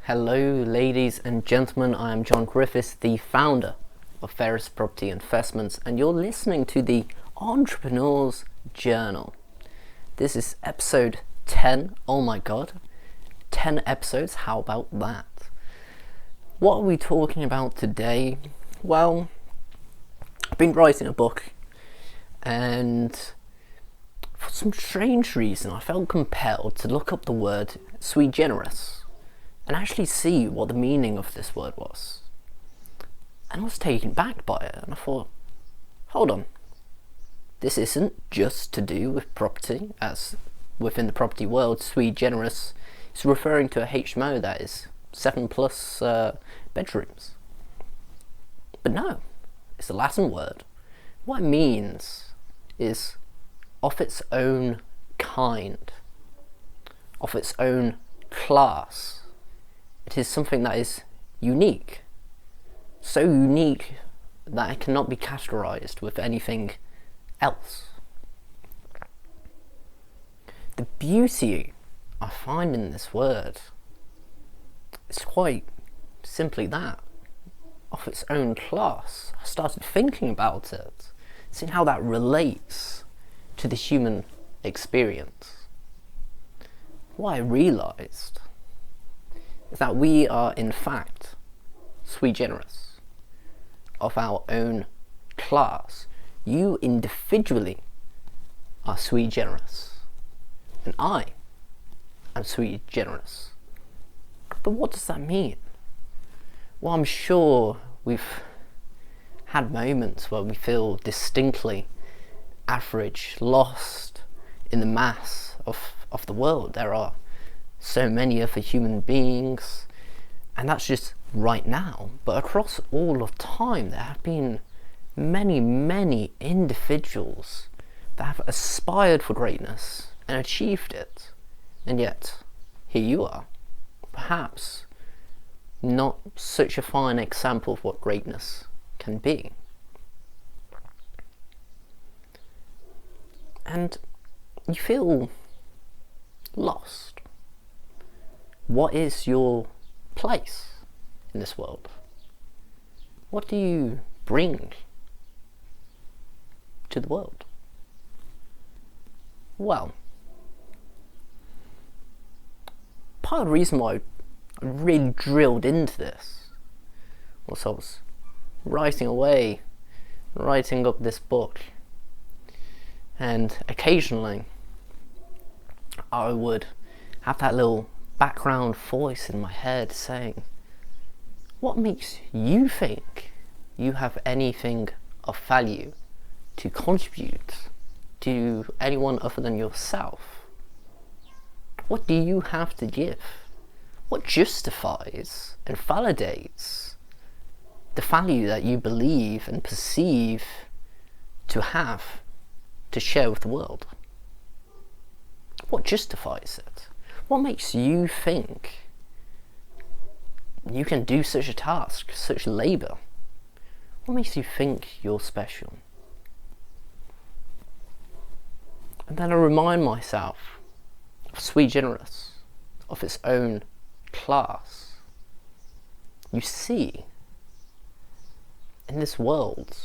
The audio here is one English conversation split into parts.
Hello ladies and gentlemen, I am John Griffiths, the founder of Verus Property Investments, and you're listening to the Entrepreneur's Journal. This is episode 10, oh my god, 10 episodes, how about that? What are we talking about today? Well, I've been writing a book, and for some strange reason I felt compelled to look up the word Sui Generis and actually see what the meaning of this word was. And I was taken back by it, and I thought, hold on, this isn't just to do with property, as within the property world, Sui Generis is referring to a HMO that is 7+ bedrooms. But no, it's a Latin word. What it means is of its own kind, of its own class. It is something that is unique, so unique that it cannot be categorized with anything else. The beauty I find in this word is quite simply that, of its own class. I started thinking about it, seeing how that relates to the human experience. What I realized is that we are in fact sui generis, of our own class. You individually are sui generis, and I am sui generis. But what does that mean? Well, I'm sure we've had moments where we feel distinctly average, lost in the mass of the world. There are so many other human beings, and that's just right now. But across all of time, there have been many individuals that have aspired for greatness and achieved it. And yet, here you are, perhaps not such a fine example of what greatness can be. And you feel lost. What is your place in this world? What do you bring to the world? Well, part of the reason why I really drilled into this was I was writing up this book, and occasionally I would have that little background voice in my head saying, what makes you think you have anything of value to contribute to anyone other than yourself? What do you have to give? What justifies and validates the value that you believe and perceive to have to share with the world? What justifies it? What makes you think you can do such a task, such labour? What makes you think you're special? And then I remind myself of Sui Generis, of its own class. You see, in this world,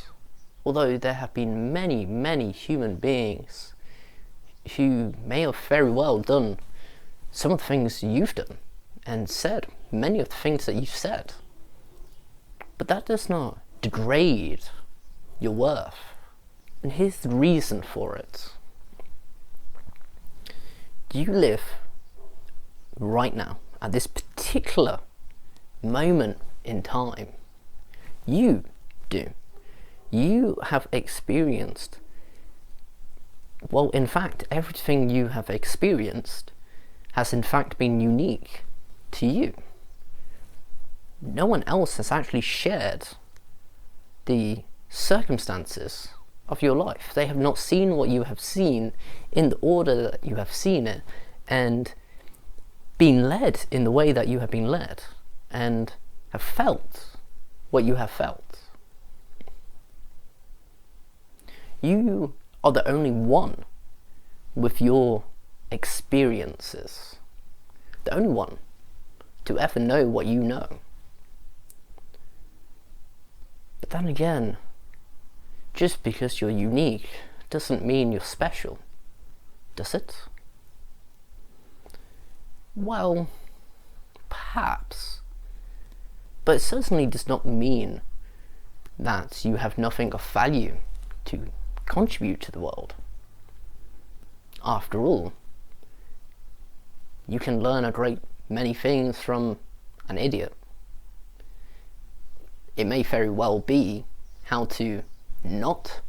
although there have been many human beings who may have very well done some of the things you've done and said, many of the things that you've said, but that does not degrade your worth. And here's the reason for it. You live right now, at this particular moment in time. You do. You have experienced, well, in fact, everything you have experienced has in fact been unique to you. No one else has actually shared the circumstances of your life. They have not seen what you have seen in the order that you have seen it, and been led in the way that you have been led, and have felt what you have felt. You are the only one with your experiences. The only one to ever know what you know. But then again, just because you're unique doesn't mean you're special, does it? Well, perhaps. But it certainly does not mean that you have nothing of value to contribute to the world. After all, you can learn a great many things from an idiot. It may very well be how to not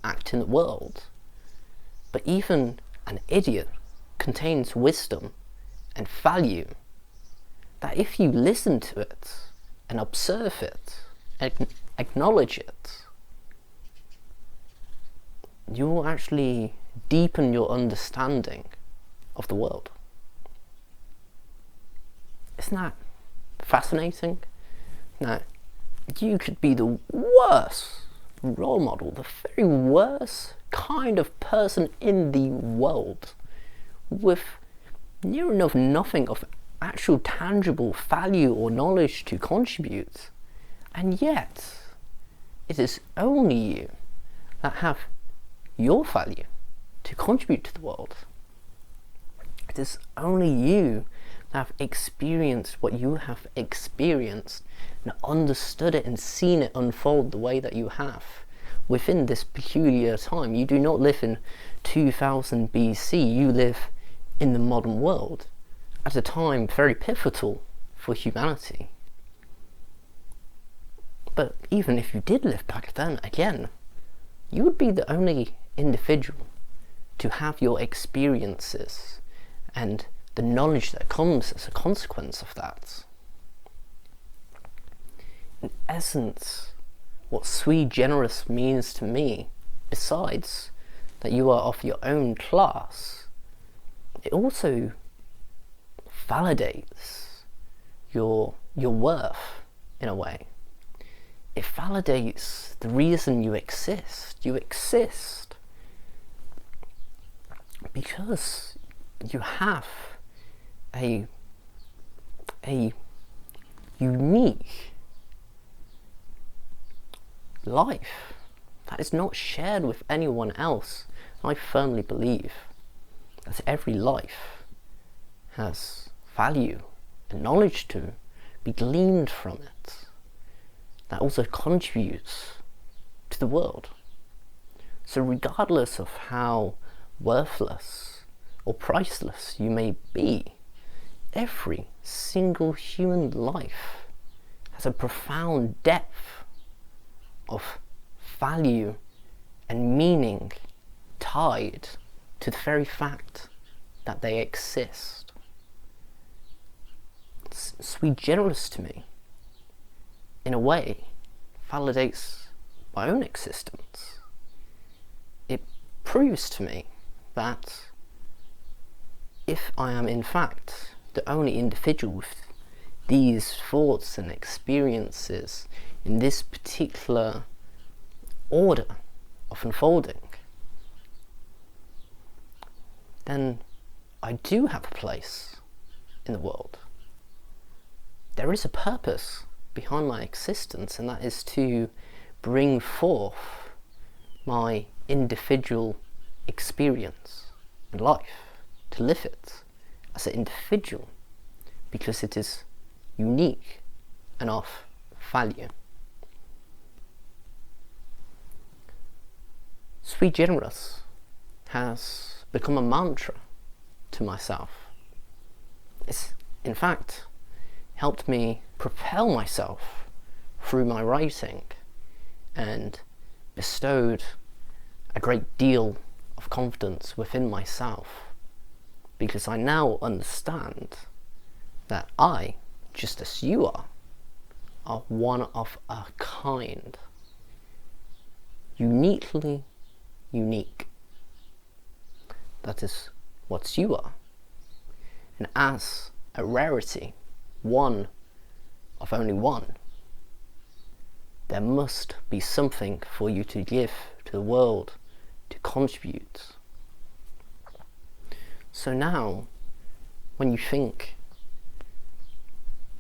act in the world, but even an idiot contains wisdom and value that if you listen to it and observe it and acknowledge it, you will actually deepen your understanding of the world. Isn't that fascinating? Now, you could be the worst role model, the very worst kind of person in the world, with near enough nothing of actual tangible value or knowledge to contribute, and yet it is only you that have your value to contribute to the world. It is only you that have experienced what you have experienced and understood it and seen it unfold the way that you have within this peculiar time. You do not live in 2000 BC, you live in the modern world at a time very pivotal for humanity. But even if you did live back then, again, you would be the only individual to have your experiences and the knowledge that comes as a consequence of that. In essence, what Sui Generis means to me, besides that you are of your own class, it also validates your worth in a way. It validates the reason you exist. You exist because you have a unique life that is not shared with anyone else. I firmly believe that every life has value and knowledge to be gleaned from it that also contributes to the world. So regardless of how worthless or priceless you may be, every single human life has a profound depth of value and meaning tied to the very fact that they exist. Sui Generis to me, in a way, validates my own existence. It proves to me that if I am in fact the only individual with these thoughts and experiences in this particular order of unfolding, then I do have a place in the world. There is a purpose behind my existence, and that is to bring forth my individual experience and life, to live it as an individual, because it is unique and of value. Sui Generis has become a mantra to myself. It's in fact helped me propel myself through my writing and bestowed a great deal of confidence within myself, because I now understand that I, just as you are one of a kind, uniquely unique. That is what you are. And as a rarity, one of only one, there must be something for you to give to the world, to contribute. So now, when you think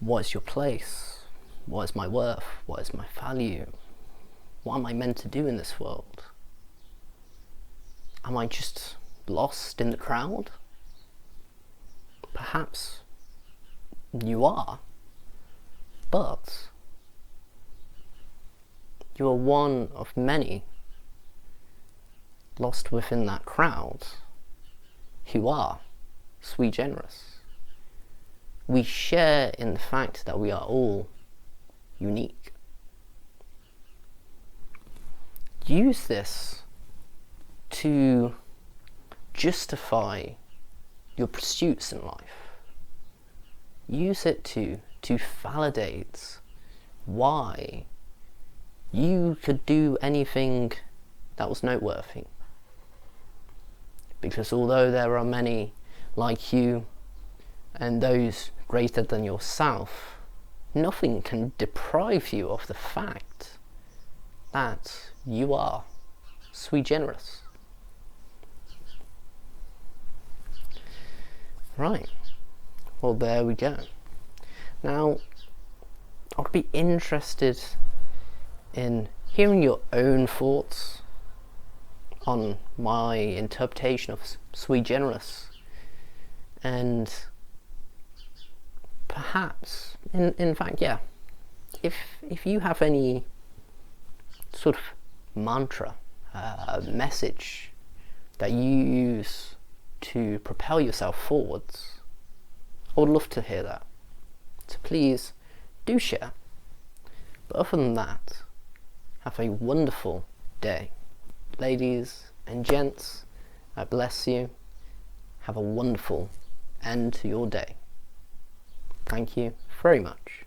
What is your place? What is my worth? What is my value? What am I meant to do in this world? Am I just lost in the crowd? Perhaps you are, but you are one of many lost within that crowd who are sui generis. We share in the fact that we are all unique. Use this to justify your pursuits in life. Use it to validate why you could do anything that was noteworthy. Because although there are many like you and those greater than yourself, nothing can deprive you of the fact that you are sui generis. Right, well, there we go. Now, I'd be interested in hearing your own thoughts on my interpretation of sui generis, and perhaps, in fact, yeah, if you have any sort of mantra, message that you use to propel yourself forwards, I would love to hear that. So please do share. But other than that, have a wonderful day. Ladies and gents, I bless you. Have a wonderful end to your day. Thank you very much.